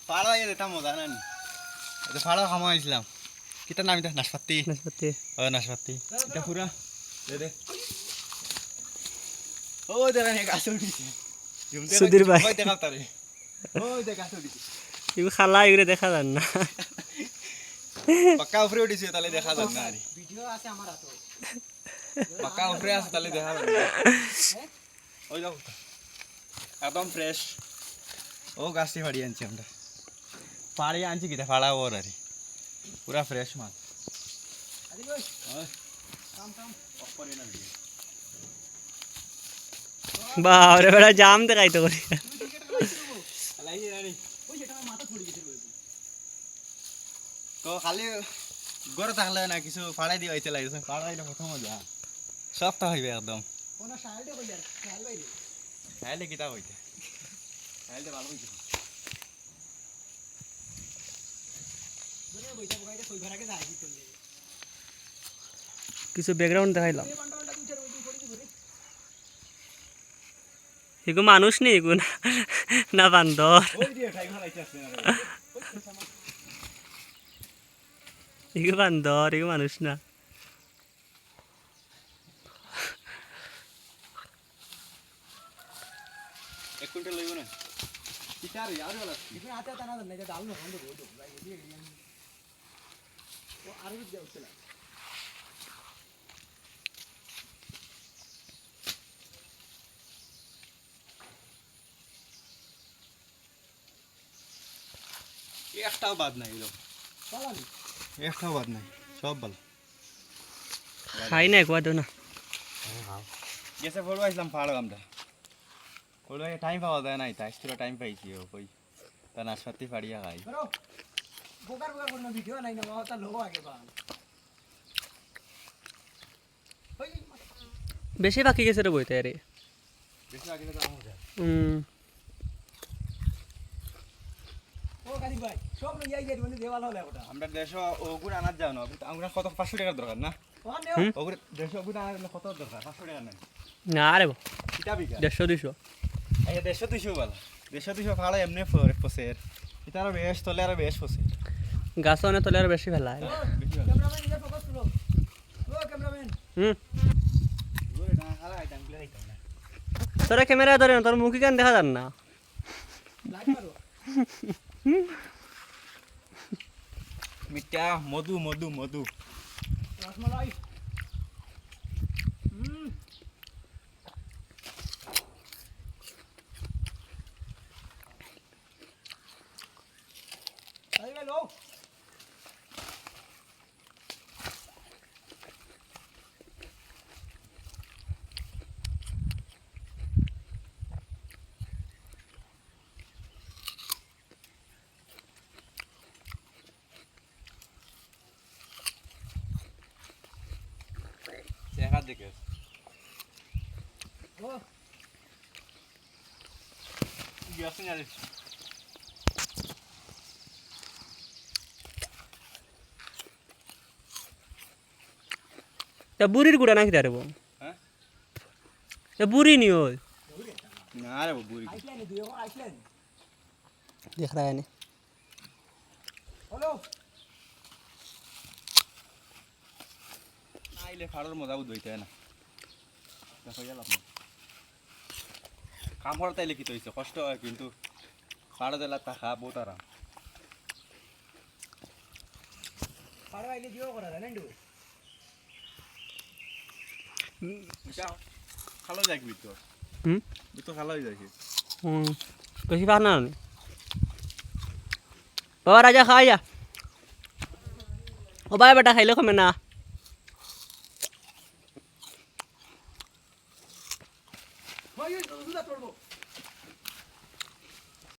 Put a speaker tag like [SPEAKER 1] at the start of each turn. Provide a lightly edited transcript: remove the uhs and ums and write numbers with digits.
[SPEAKER 1] ফাড়া ইয়ে দিতাম মজা না এটা ফাড়া খামাইছিলাম কিতার নাম এটা নাশপাতি
[SPEAKER 2] নাশপাতি
[SPEAKER 1] ও নাশপাতি এটা পুরা দে ও দেরা নে গাছ উঠিছে
[SPEAKER 2] সুধীর ভাই
[SPEAKER 1] ওই দেখা তারে ওই দেখ গাছ উঠিছে
[SPEAKER 2] এগুলো খালা এগুলো দেখা যান না
[SPEAKER 1] পাকা উপরে উঠিছে তাহলে দেখা যাবে না আরে
[SPEAKER 3] ভিডিও আছে আমার হাতে
[SPEAKER 1] পাকা উপরে আছে তাহলে দেখা যাবে ওই দেখো একদম ফ্রেশ ও গাছটি ফাড়ি আনছি আমরা ফাড়ি আনছি কিটা ফাড়া ওর আরে পুরা ফ্রেশ মাল
[SPEAKER 3] আরে ওই কাম কাম
[SPEAKER 1] অপরে না ভিডিও
[SPEAKER 2] বাপরে বেটা জাম দেখাইতে করি
[SPEAKER 1] লাই রানি
[SPEAKER 3] ওই এটা আমার মাথা ছড়ি গেছে
[SPEAKER 1] তো খালি গড় থাকলে না কিছু ফাড়াই দিয়ে হইতে লাগছে ফাড়াইলে প্রথম মজা সবটা হইবে একদম
[SPEAKER 3] কোন সাইডে কই আর খেয়াল বাইরে
[SPEAKER 1] খাইলে কিতা হইতে খাইলে ভালো হইছে
[SPEAKER 3] ধরে বইটা বইটা কই ঘরাকে যাই দিতে
[SPEAKER 2] কিছু ব্যাকগ্রাউন্ড দেখাইলাম
[SPEAKER 3] এই বান্ডা বান্ডা দুইটার ওই পড়ি দিবরে
[SPEAKER 2] এগু মানুষ নেই এগু না বান্দর
[SPEAKER 1] ওই দিয়ে খাই খাইতে আসছে না
[SPEAKER 2] এগু বান্দর এগু মানুষ না
[SPEAKER 1] এক কুইন্টাল লইব না কিতা রে আর ভালো
[SPEAKER 3] এখন হাতে টানা দেন না এটা ডাল না বন্ধ করে দাও ভাই দিয়ে গেলাম ও আর বিদ যাচ্ছে না
[SPEAKER 1] একটাও বাদ নাই এলো
[SPEAKER 3] চালানি
[SPEAKER 1] একটাও বাদ নাই সব ভালো
[SPEAKER 2] খাই না একবার না
[SPEAKER 1] গেছে বলবো আসলাম ফাড়ো আমরা বলবো টাইম পাওয়া যায় নাই তাই স্টোর টাইম পাইছি ও কই তা নাশপাতি ফাড়িয়া খাই
[SPEAKER 3] করো বোকার বোকার কোনো ভিডিও নাই না মাথা লো আগে বা ওই
[SPEAKER 2] বেশি বাকি গেছে রে বইতে আরে
[SPEAKER 1] বেশি আগে তো আমও যায়
[SPEAKER 3] ও গাদি ভাই সব লই যাই যাই মানে দেওয়াল হলে ওটা
[SPEAKER 1] আমরা দেশ ওগুলো আনার যাও না আমরা কত 500 টাকার দরকার না
[SPEAKER 3] ও নেও
[SPEAKER 1] ওগুলো দেশ ওগুলো আনার কত দরকার 500 টাকা নাই
[SPEAKER 2] না রে
[SPEAKER 1] কিতা বিঘা
[SPEAKER 2] 150
[SPEAKER 1] এই 150 200 বলা 150 ফাড়া এমনি পসের এটা আর বেশ তোলে আর বেশ পসে
[SPEAKER 2] গাছ অনেক তোলে আর বেশি ফেলা
[SPEAKER 3] ক্যামেরাম্যান নিয়ে ফোকাস করো ও ক্যামেরাম্যান
[SPEAKER 1] ওরে না হালা আইটাম গুলো আইতাম না
[SPEAKER 2] তোরা ক্যামেরা ধরে না তোর মুখি কেন দেখা যান না
[SPEAKER 3] লাইট মারো
[SPEAKER 1] মিঠা মধু মধু মধু
[SPEAKER 3] রসমালাই আই গেল
[SPEAKER 1] দেখা দেখে
[SPEAKER 3] ও
[SPEAKER 1] গিয়াছে না
[SPEAKER 2] তা বুড়ির গুড়া নাকি তারে
[SPEAKER 1] হ্যাঁ
[SPEAKER 2] তা বুড়ি নি ওই
[SPEAKER 1] না রে বুড়ি
[SPEAKER 3] আইসলেন দুই আইসলেন
[SPEAKER 2] দেখ রা এনে
[SPEAKER 3] হ্যালো
[SPEAKER 1] আইলে ফাড়ার মজা বুঝইতে না দেখো গেল আপনি কাম করা তাইলে কি তো হইছে কষ্ট হয় কিন্তু ফাড়া দিলা টাকা বহুত আরাম
[SPEAKER 3] পাড়া আইলে দিও করা জানেন তো
[SPEAKER 1] এটা খালো যাক ভিতর
[SPEAKER 2] হুম
[SPEAKER 1] ভিতর খালো হয়ে যাচ্ছে
[SPEAKER 2] বেশি পার না বাবা রাজা খাওয়া যা ও ভাই বেটা খাইলে কমে না
[SPEAKER 3] ভাই দুধ পড়বো